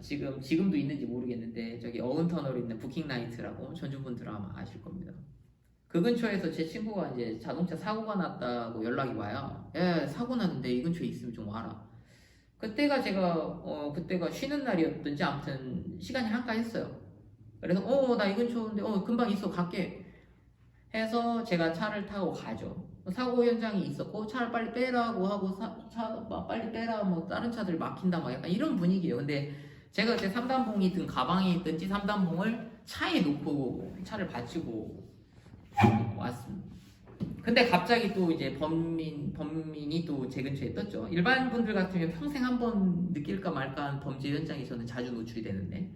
지금도 있는지 모르겠는데 저기 어운터널에 있는 부킹나이트라고 전주분들 아마 아실 겁니다. 그 근처에서 제 친구가 이제 자동차 사고가 났다고 연락이 와요. 예, 사고 났는데 이 근처에 있으면 좀 와라. 그때가 그때가 쉬는 날이었든지 아무튼 시간이 한가했어요. 그래서 나 이 근처인데 금방 있어 갈게 해서 제가 차를 타고 가죠. 사고 현장이 있었고 차를 빨리 빼라고 하고 빨리 빼라 뭐 다른 차들 막힌다 막 약간 이런 분위기예요. 근데 제가 그때 삼단봉이든 가방에 있든지 삼단봉을 차에 놓고 차를 받치고 왔습니다. 근데 갑자기 또 이제 범인이 또 제 근처에 떴죠. 일반 분들 같으면 평생 한번 느낄까 말까 한 범죄 현장에 저는 자주 노출이 되는데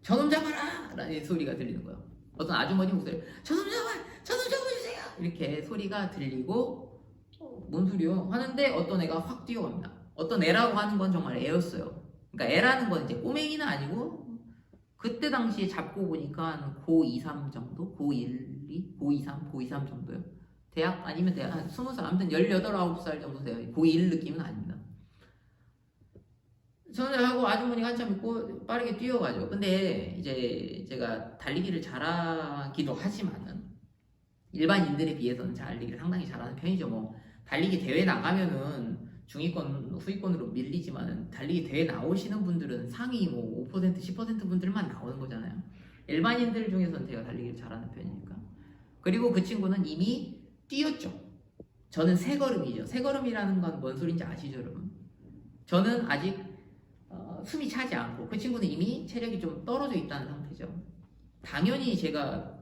저놈 잡아라! 라는 소리가 들리는 거예요. 어떤 아주머니 목소리 저놈 잡아주세요! 이렇게 소리가 들리고 뭔 소리요? 하는데 어떤 애가 확 뛰어갑니다. 어떤 애라고 하는 건 정말 애였어요. 그러니까 애라는 건 이제 꼬맹이는 아니고 그때 당시에 잡고 보니까 고 2, 3 정도? 고 1, 2? 고 2, 3? 고 2, 3 정도요? 대학 아니면 대학 한 20살 아무튼 18, 9살 정도 돼요. 고 1 느낌은 아닙니다. 전화를 하고 아주머니가 한참 있고 빠르게 뛰어가죠. 근데 이제 제가 달리기를 잘하기도 하지만은 일반인들에 비해서는 달리기를 상당히 잘하는 편이죠. 뭐 달리기 대회 나가면은 중위권, 후위권으로 밀리지만은 달리기 대회 나오시는 분들은 상위 뭐 5%, 10% 분들만 나오는 거잖아요. 일반인들 중에서는 제가 달리기를 잘하는 편이니까. 그리고 그 친구는 이미 뛰었죠. 저는 세 걸음이죠. 세 걸음이라는 건 뭔 소린지 아시죠, 여러분? 저는 아직 숨이 차지 않고 그 친구는 이미 체력이 좀 떨어져 있다는 상태죠. 당연히 제가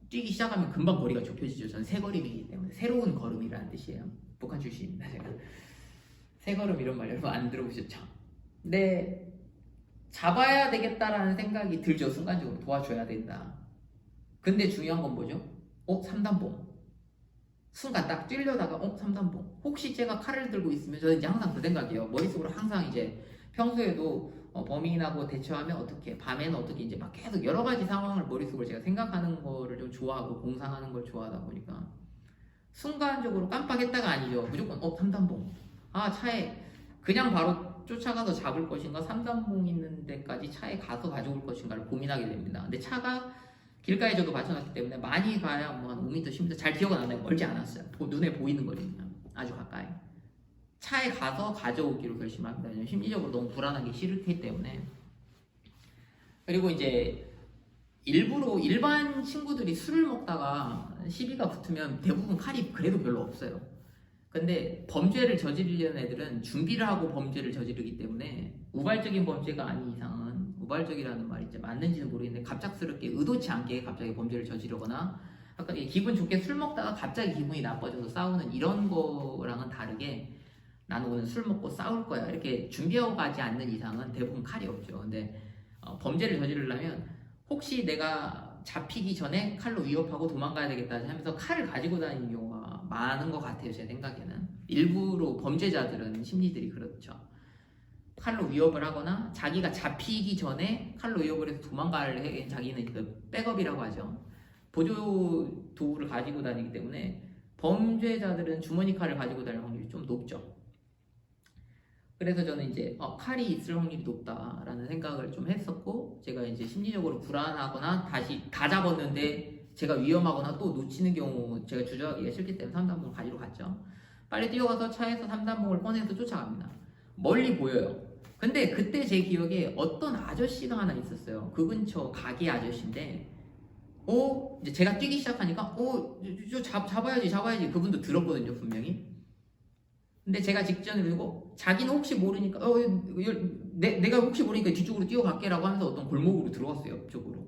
뛰기 시작하면 금방 거리가 좁혀지죠. 저는 세 걸음이기 때문에 새로운 걸음이라는 뜻이에요. 북한 출신입니다. 제가 세 걸음 이런 말 여러분 안 들어보셨죠? 근데 잡아야 되겠다라는 생각이 들죠. 순간적으로 도와줘야 된다. 근데 중요한 건 뭐죠? 3단봉. 순간 딱 뛰려다가 3단봉. 혹시 제가 칼을 들고 있으면 저는 이제 항상 그 생각이에요. 머릿속으로 항상 이제 평소에도 범인하고 대처하면 어떻게, 밤에는 어떻게 이제 막 계속 여러 가지 상황을 머릿속으로 제가 생각하는 거를 좀 좋아하고 공상하는 걸 좋아하다 보니까 순간적으로 깜빡했다가 아니죠. 무조건 3단봉. 차에 그냥 바로 쫓아가서 잡을 것인가 3단봉 있는 데까지 차에 가서 가져올 것인가를 고민하게 됩니다. 근데 차가 길가에 저도 받쳐놨기 때문에 많이 가야 뭐 한 5m, 10m 잘 기억은 안 나요. 멀지 않았어요. 눈에 보이는 거리입니다. 아주 가까이. 차에 가서 가져오기로 결심합니다. 왜냐면 심리적으로 너무 불안하기 싫기 때문에. 그리고 이제 일부러 일반 친구들이 술을 먹다가 시비가 붙으면 대부분 칼이 그래도 별로 없어요. 근데 범죄를 저지르려는 애들은 준비를 하고 범죄를 저지르기 때문에 우발적인 범죄가 아닌 이상은 우발적이라는 말이 이제 맞는지는 모르겠는데 갑작스럽게 의도치 않게 갑자기 범죄를 저지르거나 아까 기분 좋게 술 먹다가 갑자기 기분이 나빠져서 싸우는 이런 거랑은 다르게 나는 오늘 술 먹고 싸울 거야 이렇게 준비하고 가지 않는 이상은 대부분 칼이 없죠. 근데 범죄를 저지르려면 혹시 내가 잡히기 전에 칼로 위협하고 도망가야 되겠다 하면서 칼을 가지고 다니는 경우가 많은 것 같아요. 제 생각에는 일부러 범죄자들은 심리들이 그렇죠. 칼로 위협을 하거나 자기가 잡히기 전에 칼로 위협을 해서 도망갈 자기는 그 백업이라고 하죠. 보조 도구를 가지고 다니기 때문에 범죄자들은 주머니 칼을 가지고 다닐 확률이 좀 높죠. 그래서 저는 이제 칼이 있을 확률이 높다라는 생각을 좀 했었고 제가 이제 심리적으로 불안하거나 다시 다 잡았는데 제가 위험하거나 또 놓치는 경우 제가 주저하기가 싫기 때문에 3단봉을 가지러 갔죠. 빨리 뛰어가서 차에서 3단봉을 꺼내서 쫓아갑니다. 멀리 보여요. 근데 그때 제 기억에 어떤 아저씨가 하나 있었어요. 그 근처 가게 아저씨인데 이제 제가 뛰기 시작하니까 잡아야지 그분도 들었거든요 분명히. 근데 제가 직전에 그리고 자기는 혹시 모르니까 내가 혹시 모르니까 뒤쪽으로 뛰어갈게라고 하면서 어떤 골목으로 들어갔어요. 옆쪽으로.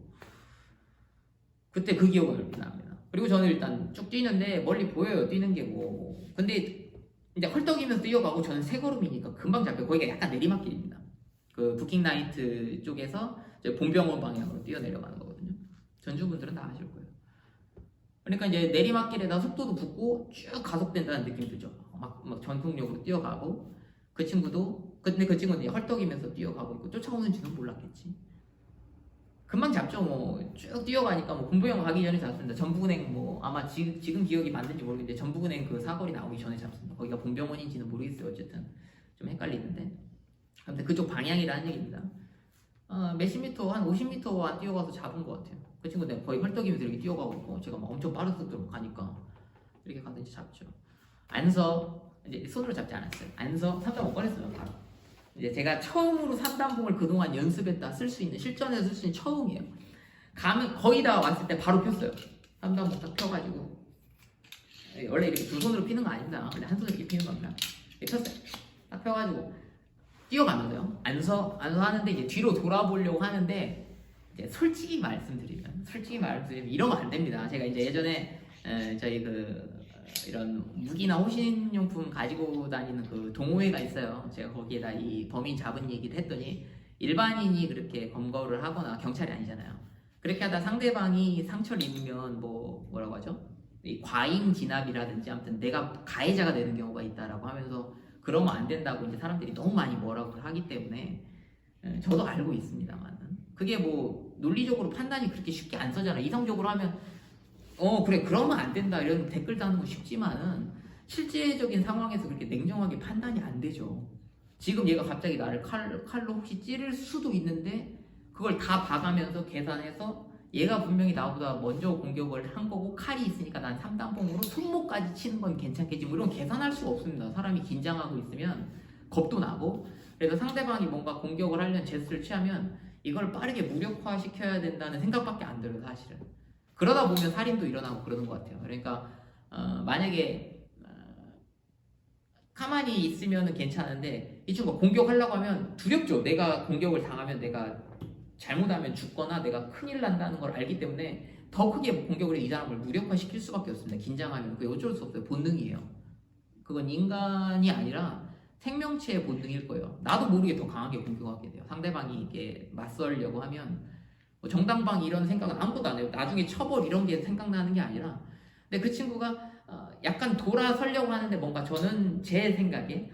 그때 그 기억은 납니다. 그리고 저는 일단 쭉 뛰는데 멀리 보여요. 뛰는 게 뭐. 근데 이제 헐떡이면서 뛰어가고 저는 세 걸음이니까 금방 잡혀요. 거기가 약간 내리막길입니다. 그 부킹나이트 쪽에서 본병원 방향으로 뛰어내려가는 거거든요. 전주분들은 다 아실 거예요. 그러니까 이제 내리막길에다 속도도 붙고 쭉 가속된다는 느낌이 들죠. 막 전속력으로 뛰어가고 근데 그 친구는 이제 헐떡이면서 뛰어가고 있고 쫓아오는지는 몰랐겠지. 금방 잡죠. 뭐 쭉 뛰어가니까 뭐 본부영 가기 전에 잡습니다. 전북은행 뭐 아마 지금 기억이 맞는지 모르겠는데 전북은행 그 사거리 나오기 전에 잡습니다. 거기가 본병원인지는 모르겠어요. 어쨌든 좀 헷갈리는데 아무튼 그쪽 방향이라는 얘기입니다. 몇십 미터, 한 50m 안 뛰어가서 잡은 것 같아요. 그 친구 내가 거의 헐떡이면서 이렇게 뛰어가고 있고, 제가 막 엄청 빠른 속도로 가니까 이렇게 가서 이제 잡죠. 안서, 이제 손으로 잡지 않았어요. 안서 3단 꺼냈어요, 바로. 이제 제가 처음으로 3단봉을 그동안 연습했다 쓸 수 있는, 실전에서 쓸 수 있는 처음이에요. 가면 거의 다 왔을 때 바로 폈어요. 3단봉 딱 펴가지고. 원래 이렇게 두 손으로 피는 거 아닙니다. 원래 한 손으로 이렇게 피는 겁니다. 이렇게 폈어요. 딱 펴가지고 뛰어가면서요. 안서 하는데 이제 뒤로 돌아보려고 하는데, 이제 솔직히 말씀드리면 이런 거 안 됩니다. 제가 이제 예전에 저희 이런 무기나 호신용품 가지고 다니는 그 동호회가 있어요. 제가 거기에다 이 범인 잡은 얘기를 했더니, 일반인이 그렇게 검거를 하거나 경찰이 아니잖아요. 그렇게 하다 상대방이 상처를 입으면 뭐라고 하죠? 이 과잉 진압이라든지 아무튼 내가 가해자가 되는 경우가 있다라고 하면서, 그러면 안 된다고 이제 사람들이 너무 많이 뭐라고 하기 때문에, 저도 알고 있습니다만은 그게 뭐 논리적으로 판단이 그렇게 쉽게 안 서잖아. 이성적으로 하면 그래 그러면 안 된다 이런 댓글 다는 거 쉽지만은, 실제적인 상황에서 그렇게 냉정하게 판단이 안 되죠. 지금 얘가 갑자기 나를 칼로 혹시 찌를 수도 있는데, 그걸 다 봐가면서 계산해서 얘가 분명히 나보다 먼저 공격을 한 거고 칼이 있으니까 난 3단봉으로 손목까지 치는 건 괜찮겠지, 뭐 이런 계산할 수가 없습니다. 사람이 긴장하고 있으면 겁도 나고. 그래서 상대방이 뭔가 공격을 하려는 제스처를 취하면 이걸 빠르게 무력화 시켜야 된다는 생각밖에 안 들어요, 사실은. 그러다 보면 살인도 일어나고 그러는 것 같아요. 그러니까 만약에 가만히 있으면 괜찮은데, 이 친구가 공격하려고 하면 두렵죠. 내가 공격을 당하면 내가 잘못하면 죽거나 내가 큰일 난다는 걸 알기 때문에 더 크게 공격을 해 이 사람을 무력화시킬 수밖에 없습니다. 긴장하면 그게 어쩔 수 없어요. 본능이에요. 그건 인간이 아니라 생명체의 본능일 거예요. 나도 모르게 더 강하게 공격하게 돼요. 상대방이 이게 맞설려고 하면 뭐 정당방 이런 생각은 아무것도 안 해요. 나중에 처벌 이런 게 생각나는 게 아니라. 근데 그 친구가 약간 돌아서려고 하는데, 뭔가 저는 제 생각에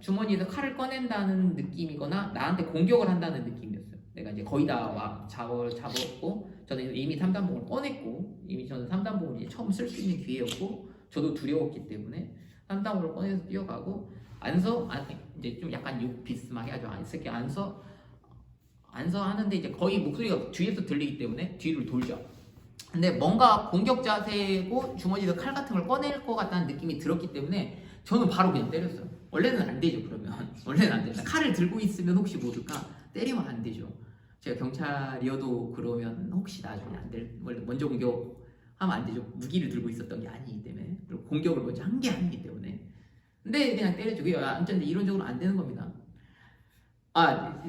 주머니에서 칼을 꺼낸다는 느낌이거나 나한테 공격을 한다는 느낌이었어요. 내가 이제 거의 다 잡았고, 저는 이미 3단봉을 꺼냈고, 이미 저는 3단봉을 이제 처음 쓸 수 있는 기회였고, 저도 두려웠기 때문에 3단봉을 꺼내서 뛰어가고, 이제 좀 약간 욕 비스하게 하죠. 안서 하는데 이제 거의 목소리가 뒤에서 들리기 때문에 뒤를 돌죠. 근데 뭔가 공격 자세고 주머니에서 칼 같은 걸 꺼낼 것 같다는 느낌이 들었기 때문에 저는 바로 그냥 때렸어요. 원래는 안 되죠. 그러면 원래는 안 됩니다. 칼을 들고 있으면 혹시 모를까 때리면 안 되죠. 제가 경찰이어도 그러면 혹시 나중에 원래 먼저 공격하면 안 되죠. 무기를 들고 있었던 게 아니기 때문에, 그리고 공격을 먼저 한 게 아니기 때문에. 근데 그냥 때렸죠. 그게 아무튼 이론적으로 안 되는 겁니다.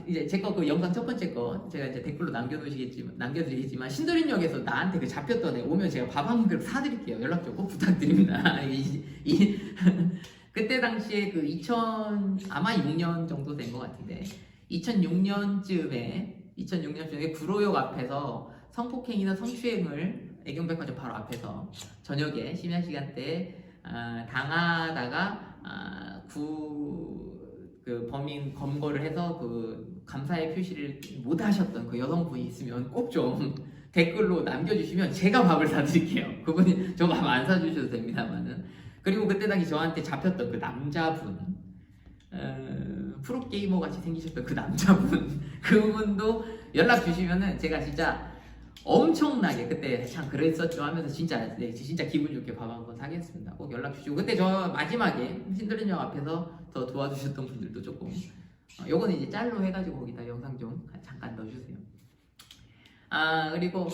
이제 제 거 그 영상 첫 번째 거 제가 이제 댓글로 남겨드리겠지만, 신도림역에서 나한테 그 잡혔던 애 오면 제가 밥 한 그릇 사드릴게요. 연락 좀 꼭 부탁드립니다. 그때 당시에 아마 6년 정도 된 것 같은데, 2006년쯤에 구로역 앞에서 성폭행이나 성추행을 애경백화점 바로 앞에서 저녁에 심야 시간대에 당하다가 그 범인 검거를 해서 그 감사의 표시를 못 하셨던 그 여성분이 있으면 꼭 좀 댓글로 남겨주시면 제가 밥을 사드릴게요. 그분이 저 밥 안 사주셔도 됩니다만은. 그리고 그때 당시 저한테 잡혔던 그 남자분, 프로게이머 같이 생기셨던 그 남자분, 그분도 연락 주시면은 제가 진짜 엄청나게 그때 참 그랬었죠 하면서 진짜 기분 좋게 밥 한번 사겠습니다. 꼭 연락 주시고, 그때 저 마지막에 신도림역 앞에서 더 도와주셨던 분들도 조금, 요거는 이제 짤로 해가지고 거기다 영상 좀 잠깐 넣어주세요. 그리고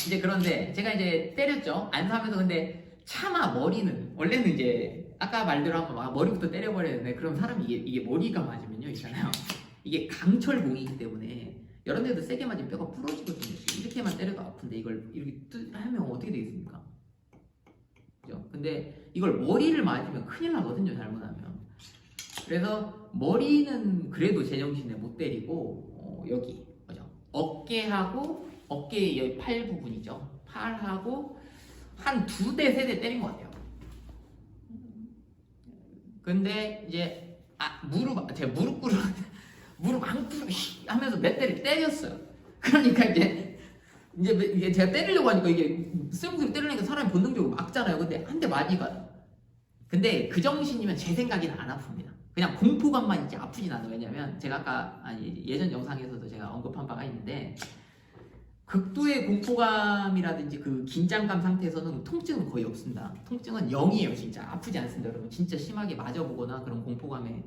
이제 그런데 제가 이제 때렸죠. 안 사면서. 근데 차마 머리는, 원래는 이제 아까 말대로 한번 머리부터 때려버려야 되는데, 그럼 사람이 이게 머리가 맞으면요 있잖아요, 이게 강철공이기 때문에 여러 데도 세게 맞으면 뼈가 부러지거든요. 이렇게만 때려도 아픈데 이걸 이렇게 하면 어떻게 되겠습니까? 그죠? 근데 이걸 머리를 맞으면 큰일 나거든요, 잘못하면. 그래서 머리는 그래도 제정신에 못 때리고, 여기 그죠? 어깨의 여기 팔 부분이죠. 팔하고 한 2대 3대 때린 것 같아요. 근데 이제 제가 무릎 꿇어 무릎 안 꿇어 하면서 몇 대를 때렸어요. 그러니까 이제 제가 때리려고 하니까 이게 쓸모없이 때리니까 사람이 본능적으로 막잖아요. 근데 한 대 맞이가. 근데 그 정신이면 제 생각에는 안 아픕니다. 그냥 공포감만 있지 아프진 않아요. 왜냐면 제가 아까 예전 영상에서도 제가 언급한 바가 있는데 극도의 공포감이라든지 그 긴장감 상태에서는 통증은 거의 없습니다. 통증은 0이에요. 진짜 아프지 않습니다. 여러분 진짜 심하게 맞아보거나 그런 공포감에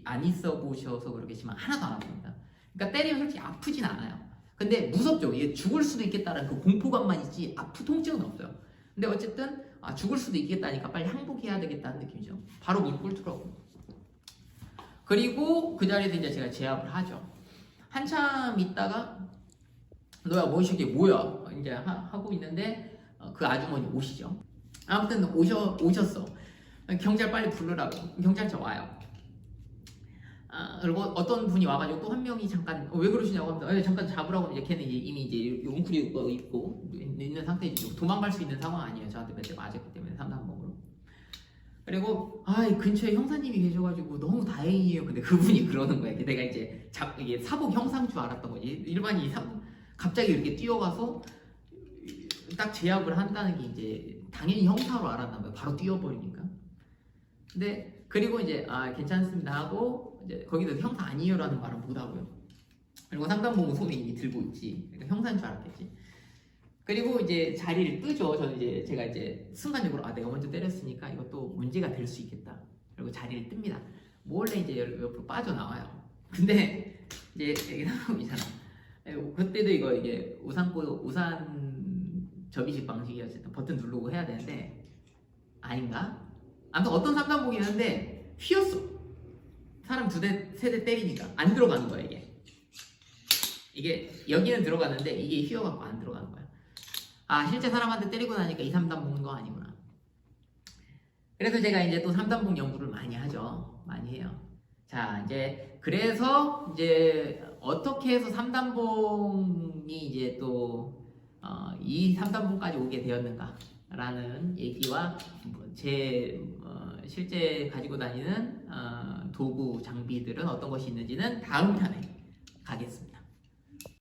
안 있어 보셔서 그러겠지만 하나도 안 아픕니다. 그러니까 때리면 솔직히 아프진 않아요. 근데 무섭죠. 이게 죽을 수도 있겠다는 그 공포감만 있지 통증은 없어요. 근데 어쨌든 죽을 수도 있겠다니까 빨리 항복해야 되겠다는 느낌이죠. 바로 무릎 꿇더라고요. 그리고 그 자리에서 이제 제가 제압을 하죠. 한참 있다가 너야 뭐 이게 뭐야 이제 하고 있는데 그 아주머니 오시죠. 아무튼 오셨어. 경찰 빨리 부르라고. 경찰차 와요. 그리고 어떤 분이 와가지고 또 한 명이 잠깐 왜 그러시냐고 하면서 잠깐 잡으라고. 이제 걔는 이미 이제 웅크리 입고 있는 상태이죠. 도망갈 수 있는 상황 아니에요. 저한테 몇 대 맞았기 때문에 3단봉으로. 그리고 근처에 형사님이 계셔가지고 너무 다행이에요. 근데 그분이 그러는 거예요. 내가 이제 이게 사복 형사인 줄 알았던 거지. 일반인이 갑자기 이렇게 뛰어가서 딱 제압을 한다는 게 이제 당연히 형사로 알았나 봐요. 바로 뛰어버리니까. 근데 그리고 이제 괜찮습니다 하고 이제 거기서 형사 아니에요라는 말은 못 하고요. 그리고 상단봉은 손에 이미 들고 있지. 그러니까 형사인 줄 알았겠지. 그리고 이제 자리를 뜨죠. 저는 이제 제가 이제 순간적으로 내가 먼저 때렸으니까 이것도 문제가 될 수 있겠다. 그리고 자리를 뜹니다. 몰래 이제 옆으로 빠져나와요. 근데 이제 여기 나오잖아. 그때도 이게 우산 접이식 방식이었을 버튼 누르고 해야 되는데 아닌가? 아무튼 어떤 3단봉이었는데 휘었어. 사람 2대, 3대 때리니까 안 들어가는 거야 이게 여기는 들어가는데 이게 휘어갖고 안 들어가는 거야. 실제 사람한테 때리고 나니까 2, 3단봉인 거 아니구나. 그래서 제가 이제 또 3단봉 연구를 많이 하죠. 많이 해요. 자, 이제 그래서 이제 어떻게 해서 3단봉이 이제 또 이 3단봉까지 오게 되었는가라는 얘기와 제 실제 가지고 다니는 도구 장비들은 어떤 것이 있는지는 다음 편에 가겠습니다.